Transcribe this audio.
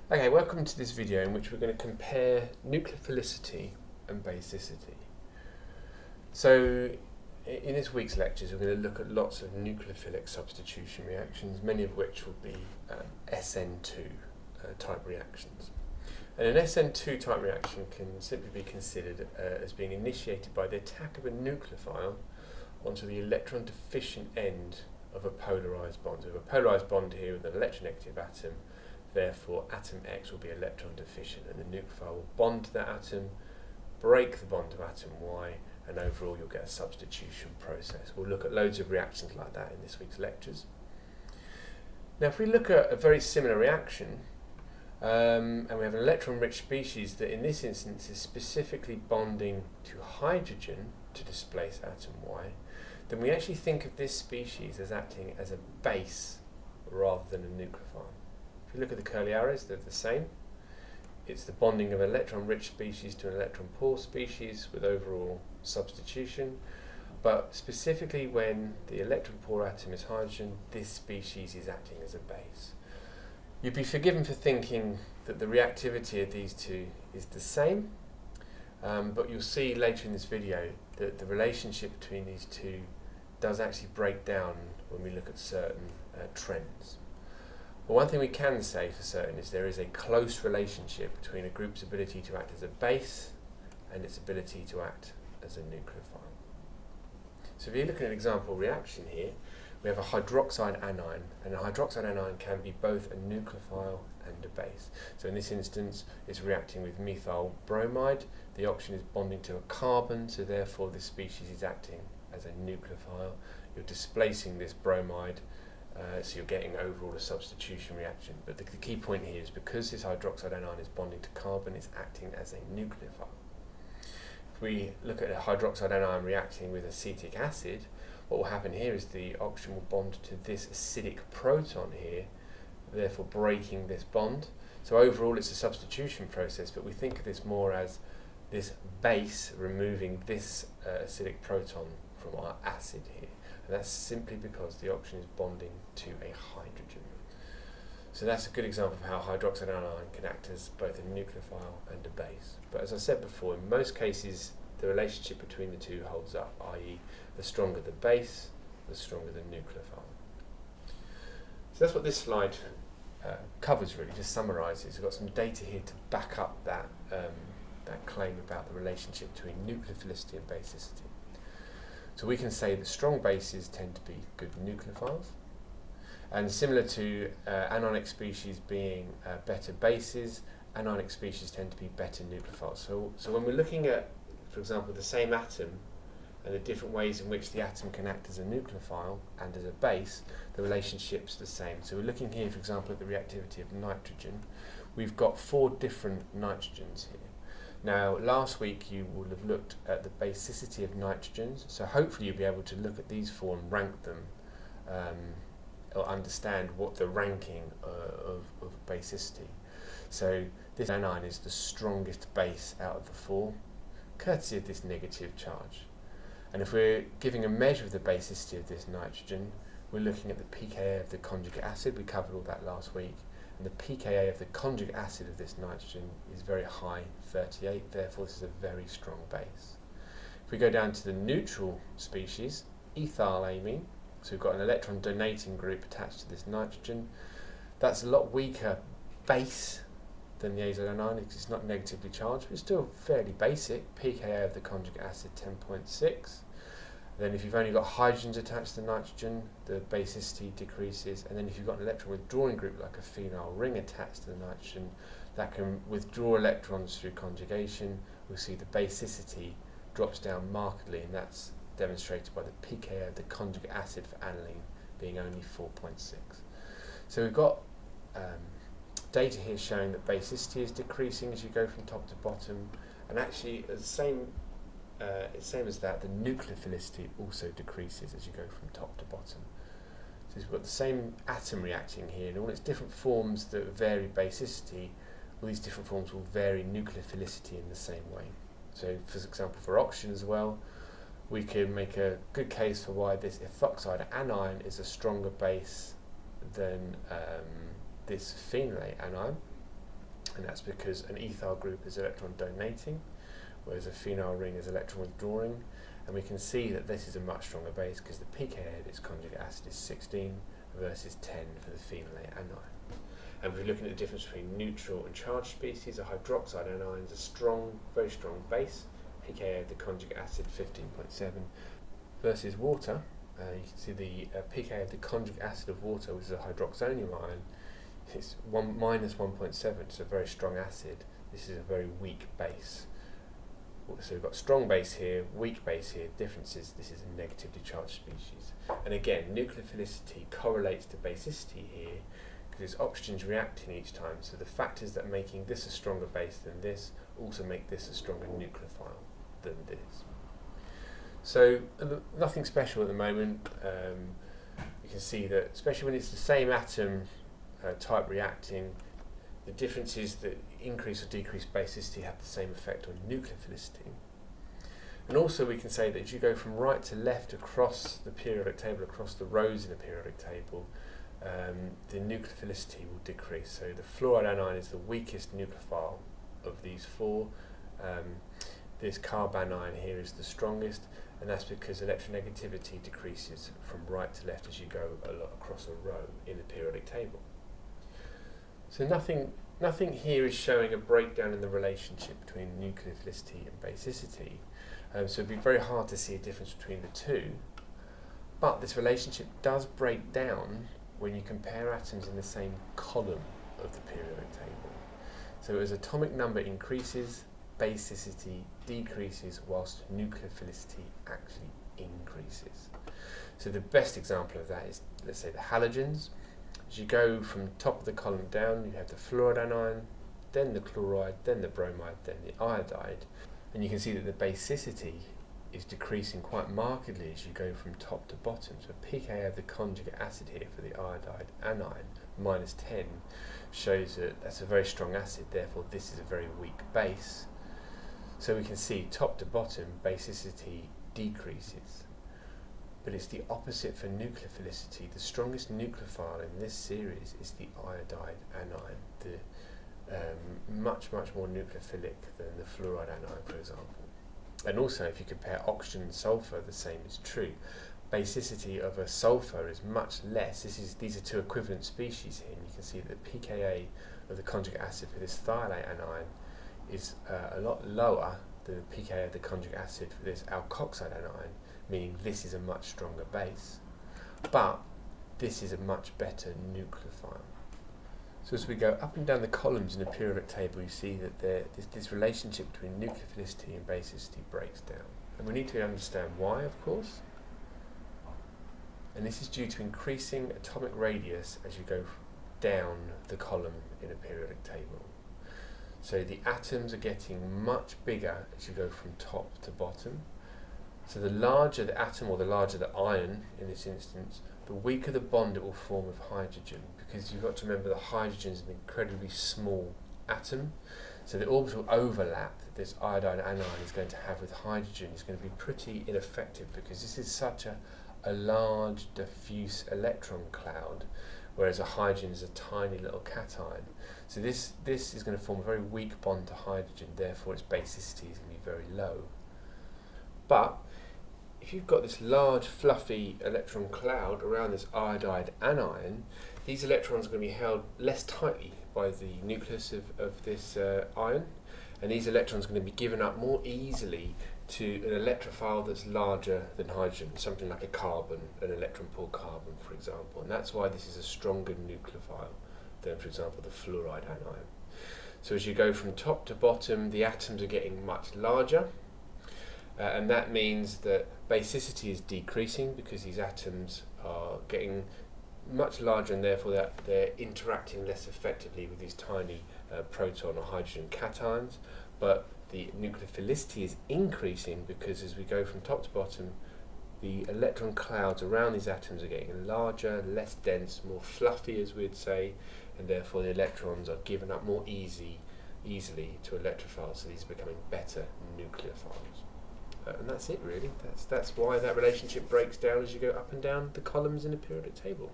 Okay, welcome to this video in which we're going to compare nucleophilicity and basicity. So in this week's lectures we're going to look at lots of nucleophilic substitution reactions, many of which will be SN2 type reactions. And an SN2 type reaction can simply be considered as being initiated by the attack of a nucleophile onto the electron deficient end of a polarised bond. So we have a polarised bond here with an electronegative atom. Therefore, atom X will be electron deficient, and the nucleophile will bond to that atom, break the bond of atom Y, and overall you'll get a substitution process. We'll look at loads of reactions like that in this week's lectures. Now, if we look at a very similar reaction, and we have an electron-rich species that in this instance is specifically bonding to hydrogen to displace atom Y, then we actually think of this species as acting as a base rather than a nucleophile. If you look at the curly arrows, they're the same. It's the bonding of an electron-rich species to an electron-poor species with overall substitution. But specifically when the electron-poor atom is hydrogen, this species is acting as a base. You'd be forgiven for thinking that the reactivity of these two is the same, but you'll see later in this video that the relationship between these two does actually break down when we look at certain trends. Well, one thing we can say for certain is there is a close relationship between a group's ability to act as a base and its ability to act as a nucleophile. So if you look at an example reaction here, we have a hydroxide anion, and a hydroxide anion can be both a nucleophile and a base. So in this instance, it's reacting with methyl bromide. The oxygen is bonding to a carbon, so therefore this species is acting as a nucleophile. You're displacing this bromide, so you're getting overall a substitution reaction. But the key point here is because this hydroxide anion is bonding to carbon, it's acting as a nucleophile. If we look at a hydroxide anion reacting with acetic acid, what will happen here is the oxygen will bond to this acidic proton here, therefore breaking this bond. So overall it's a substitution process, but we think of this more as this base removing this acidic proton from our acid here. And that's simply because the oxygen is bonding to a hydrogen. So that's a good example of how hydroxide anion can act as both a nucleophile and a base. But as I said before, in most cases the relationship between the two holds up, i.e. the stronger the base, the stronger the nucleophile. So that's what this slide covers really, just summarises. We've got some data here to back up that claim about the relationship between nucleophilicity and basicity. So we can say that strong bases tend to be good nucleophiles, and similar to anionic species being better bases, anionic species tend to be better nucleophiles. So when we're looking at, for example, the same atom and the different ways in which the atom can act as a nucleophile and as a base, the relationship's the same. So we're looking here, for example, at the reactivity of nitrogen. We've got 4 different nitrogens here. Now, last week you will have looked at the basicity of nitrogens, so hopefully you'll be able to look at these 4 and rank them, or understand what the ranking of basicity. So this anion is the strongest base out of the 4, courtesy of this negative charge. And if we're giving a measure of the basicity of this nitrogen, we're looking at the pKa of the conjugate acid. We covered all that last week. And the pKa of the conjugate acid of this nitrogen is very high, 38, therefore this is a very strong base. If we go down to the neutral species, ethylamine, so we've got an electron donating group attached to this nitrogen, that's a lot weaker base than the azide anion because it's not negatively charged, but it's still fairly basic. pKa of the conjugate acid 10.6. Then if you've only got hydrogens attached to the nitrogen, the basicity decreases. And then if you've got an electron withdrawing group like a phenyl ring attached to the nitrogen, that can withdraw electrons through conjugation. We'll see the basicity drops down markedly, and that's demonstrated by the pKa of the conjugate acid for aniline being only 4.6. So we've got data here showing that basicity is decreasing as you go from top to bottom, and actually the same as that, the nucleophilicity also decreases as you go from top to bottom. So we've got the same atom reacting here in all its different forms that vary basicity. All these different forms will vary nucleophilicity in the same way. So for example, for oxygen as well, we can make a good case for why this ethoxide anion is a stronger base than this phenolate anion. and that's because an ethyl group is electron donating, whereas a phenyl ring is electron withdrawing. And we can see that this is a much stronger base because the pKa of its conjugate acid is 16 versus 10 for the phenolate anion. And we're looking at the difference between neutral and charged species. A hydroxide anion is a strong, very strong base, pKa of the conjugate acid 15.7, versus water. You can see the pKa of the conjugate acid of water, which is a hydroxonium ion, it's minus 1.7, it's a very strong acid. This is a very weak base. So we've got strong base here, weak base here. Difference is this is a negatively charged species. And again, nucleophilicity correlates to basicity here because it's oxygens reacting each time. So the factors that are making this a stronger base than this also make this a stronger nucleophile than this. So nothing special at the moment. You can see that, especially when it's the same atom type reacting, the differences that increase or decrease basicity have the same effect on nucleophilicity. And also we can say that as you go from right to left across the periodic table, across the rows in a periodic table, the nucleophilicity will decrease. So the fluoride anion is the weakest nucleophile of these four. This carb anion here is the strongest, and that's because electronegativity decreases from right to left as you go across a row in the periodic table. So nothing here is showing a breakdown in the relationship between nucleophilicity and basicity. So it'd be very hard to see a difference between the two. But this relationship does break down when you compare atoms in the same column of the periodic table. So as atomic number increases, basicity decreases whilst nucleophilicity actually increases. So the best example of that is, let's say, the halogens. As you go from top of the column down, you have the fluoride anion, then the chloride, then the bromide, then the iodide. And you can see that the basicity is decreasing quite markedly as you go from top to bottom. So pKa of the conjugate acid here for the iodide anion, minus 10, shows that that's a very strong acid, therefore this is a very weak base. So we can see top to bottom, basicity decreases. But it's the opposite for nucleophilicity. The strongest nucleophile in this series is the iodide anion, much more nucleophilic than the fluoride anion, for example. And also, if you compare oxygen and sulfur, the same is true. Basicity of a sulfur is much less. These are two equivalent species here, and you can see that the pKa of the conjugate acid for this thiolate anion is a lot lower than the pKa of the conjugate acid for this alkoxide anion, meaning this is a much stronger base, but this is a much better nucleophile. So as we go up and down the columns in a periodic table, you see that this relationship between nucleophilicity and basicity breaks down. And we need to understand why, of course. And this is due to increasing atomic radius as you go down the column in a periodic table. So the atoms are getting much bigger as you go from top to bottom. So the larger the atom, or the larger the ion in this instance, the weaker the bond it will form with hydrogen, because you've got to remember that hydrogen is an incredibly small atom. So the orbital overlap that this iodide anion is going to have with hydrogen is going to be pretty ineffective, because this is such a large diffuse electron cloud, whereas a hydrogen is a tiny little cation. So this is going to form a very weak bond to hydrogen, therefore its basicity is going to be very low. But if you've got this large fluffy electron cloud around this iodide anion, these electrons are going to be held less tightly by the nucleus of this ion, and these electrons are going to be given up more easily to an electrophile that's larger than hydrogen, something like a carbon, an electron pool carbon, for example. And that's why this is a stronger nucleophile than, for example, the fluoride anion. So as you go from top to bottom, the atoms are getting much larger, and that means that basicity is decreasing because these atoms are getting much larger, and therefore they're interacting less effectively with these tiny proton or hydrogen cations. But the nucleophilicity is increasing because as we go from top to bottom, the electron clouds around these atoms are getting larger, less dense, more fluffy, as we'd say, and therefore the electrons are given up more easily to electrophiles, so these are becoming better nucleophiles. And that's it, really. That's why that relationship breaks down as you go up and down the columns in a periodic table.